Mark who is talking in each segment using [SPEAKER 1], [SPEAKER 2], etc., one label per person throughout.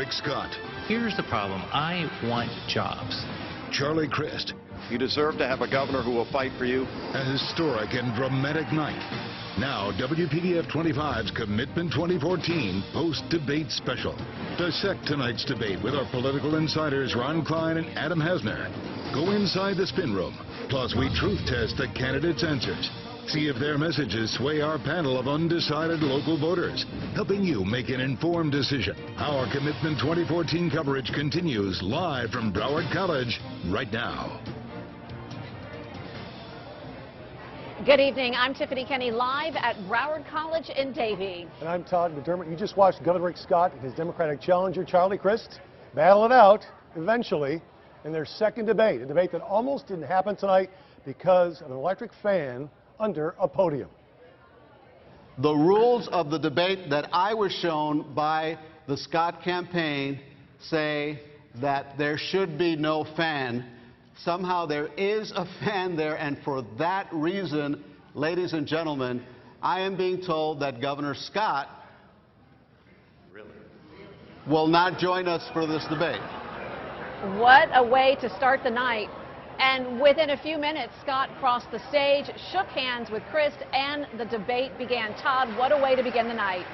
[SPEAKER 1] Rick Scott.
[SPEAKER 2] Here's the problem. I want jobs.
[SPEAKER 1] Charlie Crist.
[SPEAKER 3] You deserve to have a governor who will fight for you.
[SPEAKER 1] A historic and dramatic night. Now, WPDF 25's Commitment 2014 post-debate special. Dissect tonight's debate with our political insiders Ron Klein and Adam Hasner. Go inside the spin room. Plus, we truth test the candidates' answers. See if their messages sway our panel of undecided local voters, helping you make an informed decision. Our Commitment 2014 coverage continues live from Broward College right now.
[SPEAKER 4] Good evening. I'm Tiffany Kenny live at Broward College in Davie.
[SPEAKER 5] And I'm Todd McDermott. You just watched Governor Rick Scott and his Democratic challenger, Charlie Crist, battle it out eventually in their second debate, a debate that almost didn't happen tonight because of an electric fan under a podium.
[SPEAKER 6] The rules of the debate that I was shown by the Scott campaign say that there should be no fan. Somehow there is a fan there, and for that reason, ladies and gentlemen, I am being told that Governor Scott will not join us for this debate.
[SPEAKER 4] What a way to start the night. And within a few minutes, Scott crossed the stage, shook hands with Crist, and the debate began. Todd, what a way to begin the night.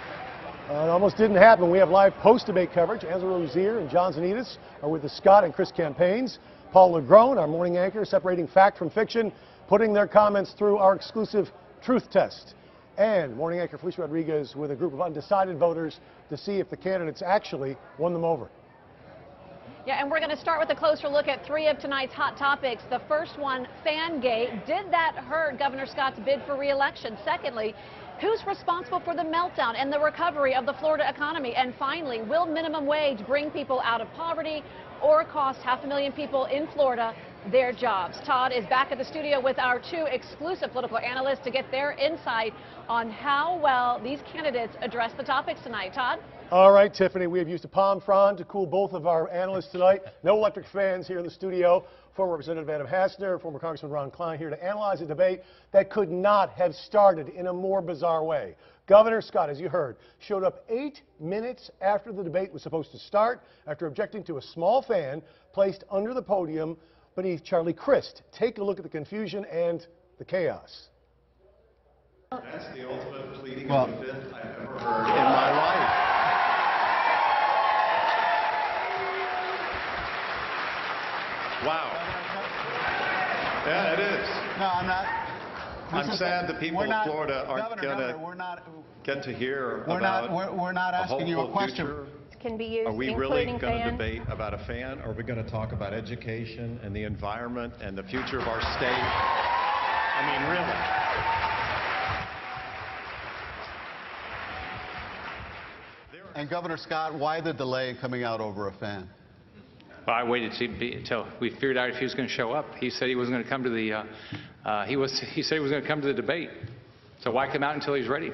[SPEAKER 5] It almost didn't happen. We have live post-debate coverage. Angela Rozier and John Zanitas are with the Scott and Crist campaigns. Paul LeGrone, our morning anchor, separating fact from fiction, putting their comments through our exclusive truth test. And morning anchor Felicia Rodriguez with a group of undecided voters to see if the candidates actually won them over.
[SPEAKER 4] Yeah, and we're going to start with a closer look at three of tonight's hot topics. The first one, Fangate. Did that hurt Governor Scott's bid for re-election? Secondly, who's responsible for the meltdown and the recovery of the Florida economy? And finally, will minimum wage bring people out of poverty or cost 500,000 people in Florida their jobs? Todd is back at the studio with our two exclusive political analysts to get their insight on how well these candidates address the topics tonight. Todd?
[SPEAKER 5] All right, Tiffany, we have used a palm frond to cool both of our analysts tonight. No electric fans here in the studio. Former Representative Adam Hasner, former Congressman Ron Klein here to analyze a debate that could not have started in a more bizarre way. Governor Scott, as you heard, showed up 8 minutes after the debate was supposed to start after objecting to a small fan placed under the podium beneath Charlie Crist. Take a look at the confusion and the chaos.
[SPEAKER 3] That's the ultimate pleading of the fifth I've ever heard in my life. Wow. Yeah, it is.
[SPEAKER 6] No, I'm not.
[SPEAKER 3] I'm sad the people of Florida aren't going to get to hear about
[SPEAKER 6] we're not asking you a question.
[SPEAKER 3] Future.
[SPEAKER 4] Can be used,
[SPEAKER 3] Are we really
[SPEAKER 4] including
[SPEAKER 3] going to
[SPEAKER 4] fan.
[SPEAKER 3] debate about a fan, or are we going to talk about education and the environment and the future of our state? I mean, really.
[SPEAKER 6] And Governor Scott, why the delay in coming out over a fan?
[SPEAKER 2] Well, I waited until we figured out if he was going to show up. He said he wasn't going to come to the. He said he was going to come to the debate. So why come out until he's ready?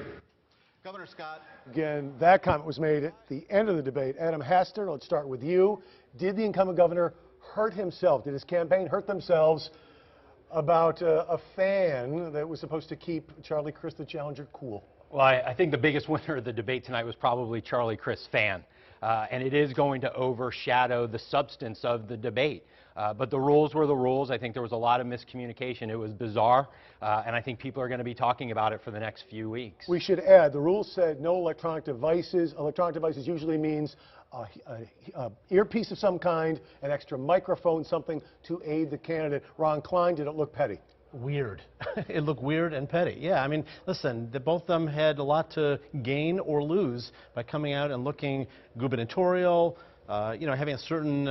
[SPEAKER 6] Governor Scott.
[SPEAKER 5] Again, that comment was made at the end of the debate. Adam Hasner, let's start with you. Did the incumbent governor hurt himself? Did his campaign hurt themselves about a fan that was supposed to keep Charlie Crist, the challenger, cool?
[SPEAKER 7] Well, I think the biggest winner of the debate tonight was probably Charlie Crist's fan. And it is going to overshadow the substance of the debate. But the rules were the rules. I think there was a lot of miscommunication. It was bizarre, and I think people are going to be talking about it for the next few weeks.
[SPEAKER 5] We should add, the rules said no electronic devices. Electronic devices usually means an earpiece of some kind, an extra microphone, something to aid the candidate. Ron Klein, did it look petty?
[SPEAKER 8] Weird. It looked weird and petty. Yeah, I mean, listen, both of them had a lot to gain or lose by coming out and looking gubernatorial, you know, having a certain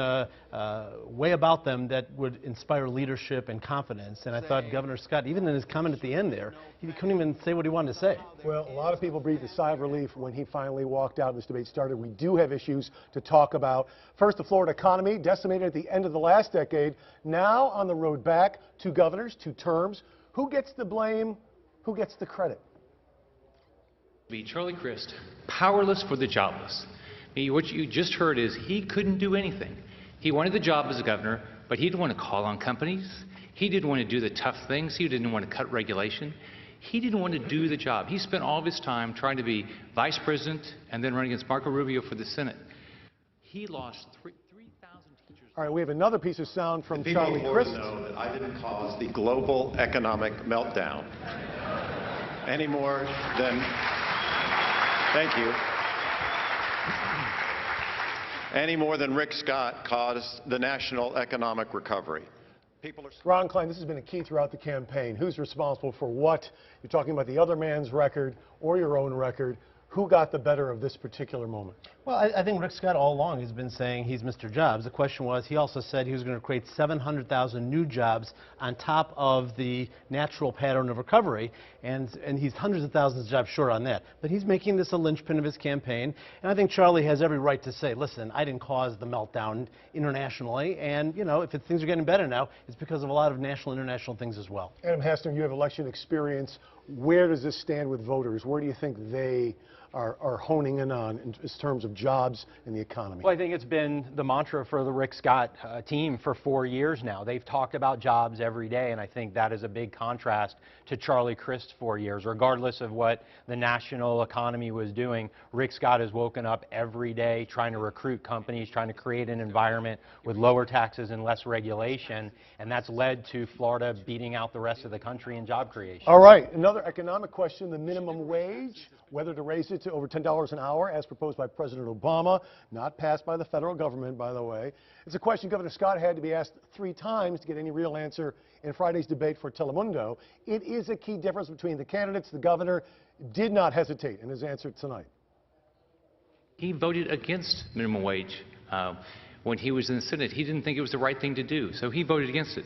[SPEAKER 8] way about them that would inspire leadership and confidence. And I thought Governor Scott, even in his comment at the end there, he couldn't even say what he wanted to say.
[SPEAKER 5] Well, a lot of people breathed a sigh of relief when he finally walked out and this debate started. We do have issues to talk about. First, the Florida economy, decimated at the end of the last decade, now on the road back. 2 governors, 2 terms. Who gets the blame? Who gets the credit?
[SPEAKER 2] Charlie Crist, powerless for the jobless. What you just heard is he couldn't do anything. He wanted the job as a governor, but he didn't want to call on companies. He didn't want to do the tough things. He didn't want to cut regulation. He didn't want to do the job. He spent all of his time trying to be vice president and then run against Marco Rubio for the Senate. He lost 3,000 teachers.
[SPEAKER 5] All right, we have another piece of sound from Charlie
[SPEAKER 3] People
[SPEAKER 5] Crist.
[SPEAKER 3] know that I didn't cause the global economic meltdown any more than, thank you, any more than Rick Scott caused the national economic recovery. People are...
[SPEAKER 5] Ron Klein, this has been a key throughout the campaign. Who's responsible for what? You're talking about the other man's record or your own record. Who got the better of this particular moment?
[SPEAKER 8] Well, I think Rick Scott all along has been saying he's Mr. Jobs. The question was, he also said he was going to create 700,000 new jobs on top of the natural pattern of recovery, and he's hundreds of thousands of jobs short on that. But he's making this a linchpin of his campaign, and I think Charlie has every right to say, listen, I didn't cause the meltdown internationally, and, you know, if things are getting better now, it's because of a lot of national and international things as well.
[SPEAKER 5] Adam Hassner, you have election experience. Where does this stand with voters? Where do you think they are honing in on in terms of jobs and the economy?
[SPEAKER 7] Well, I think it's been the mantra for the Rick Scott team for 4 years now. They've talked about jobs every day, and I think that is a big contrast to Charlie Crist's 4 years. Regardless of what the national economy was doing, Rick Scott has woken up every day trying to recruit companies, trying to create an environment with lower taxes and less regulation, and that's led to Florida beating out the rest of the country in job creation.
[SPEAKER 5] All right, another economic question, the minimum wage, whether to raise it to over $10 an hour as proposed by President Obama, not passed by the federal government, by the way. It's a question Governor Scott had to be asked 3 times to get any real answer in Friday's debate for Telemundo. It is a key difference between the candidates. The governor did not hesitate in his answer tonight.
[SPEAKER 2] He voted against minimum wage when he was in the Senate. He didn't think it was the right thing to do, so he voted against it.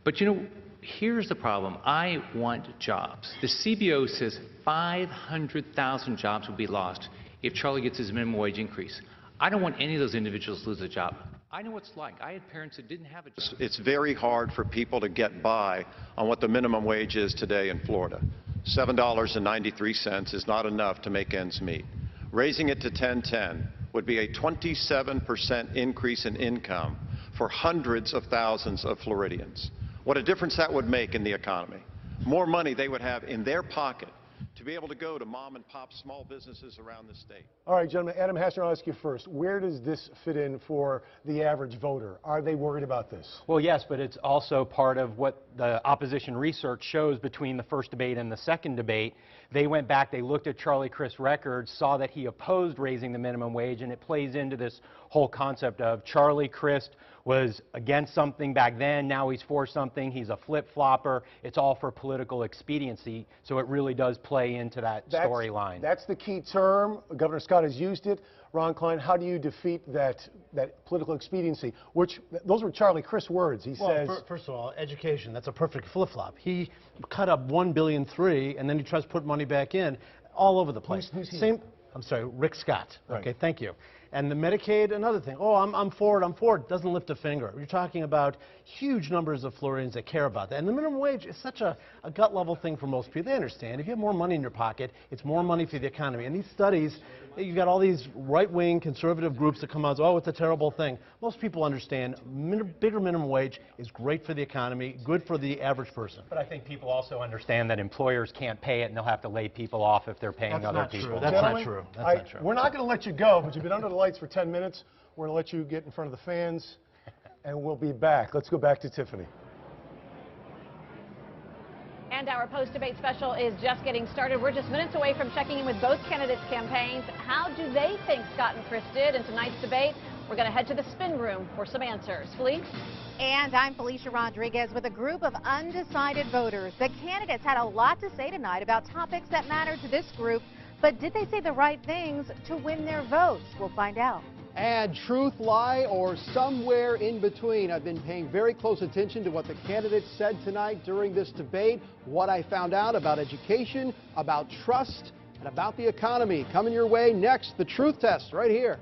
[SPEAKER 2] But, you know, here's the problem. I want jobs. The CBO says 500,000 jobs will be lost if Charlie gets his minimum wage increase. I don't want any of those individuals to lose a job. I know what it's like. I had parents that didn't have a job.
[SPEAKER 3] It's very hard for people to get by on what the minimum wage is today in Florida. $7.93 is not enough to make ends meet. Raising it to $10.10 would be a 27% increase in income for hundreds of thousands of Floridians. What a difference that would make in the economy. More money they would have in their pocket to be able to go to mom and pop small businesses around the state.
[SPEAKER 5] All right, gentlemen, Adam Hassner, I'll ask you first. Where does this fit in for the average voter? Are they worried about this?
[SPEAKER 7] Well, yes, but it's also part of what the opposition research shows between the first debate and the second debate. They went back, they looked at Charlie Crist's records, saw that he opposed raising the minimum wage, and it plays into this whole concept of Charlie Crist was against something back then, now he's for something, he's a flip-flopper, it's all for political expediency, so it really does play into that storyline.
[SPEAKER 5] That's the key term. Governor Scott has used it. Ron Klein, how do you defeat that political expediency? Which, those were Charlie Crist's words. He says...
[SPEAKER 8] First of all, education, that's a perfect flip-flop. He cut up $1.3 billion, and then he tries to put money back in all over the place.
[SPEAKER 5] Who's he?
[SPEAKER 8] I'm sorry, Rick Scott.
[SPEAKER 5] Right.
[SPEAKER 8] Okay, thank you. And the Medicaid, another thing. Oh, I'm for it, doesn't lift a finger. You're talking about huge numbers of Floridians that care about that. And the minimum wage is such a gut-level thing for most people. They understand. If you have more money in your pocket, it's more money for the economy. And these studies, you've got all these right-wing conservative groups that come out and say, oh, it's a terrible thing. Most people understand bigger minimum wage is great for the economy, good for the average person.
[SPEAKER 7] But I think people also understand that employers can't pay it and they'll have to lay people off if they're paying other people.
[SPEAKER 8] That's not true. That's not true.
[SPEAKER 5] We're not going to let you go, but you've been under the lights for 10 minutes. We're going to let you get in front of the fans, and we'll be back. Let's go back to Tiffany.
[SPEAKER 4] And our post-debate special is just getting started. We're just minutes away from checking in with both candidates' campaigns. How do they think Scott and Crist did in tonight's debate? We're going to head to the spin room for some answers. Felice?
[SPEAKER 9] And I'm Felicia Rodriguez with a group of undecided voters. The candidates had a lot to say tonight about topics that matter to this group, but did they say the right things to win their votes? We'll find out.
[SPEAKER 10] And truth, lie, or somewhere in between. I've been paying very close attention to what the candidates said tonight during this debate, what I found out about education, about trust, and about the economy. Coming your way next, the truth test right here.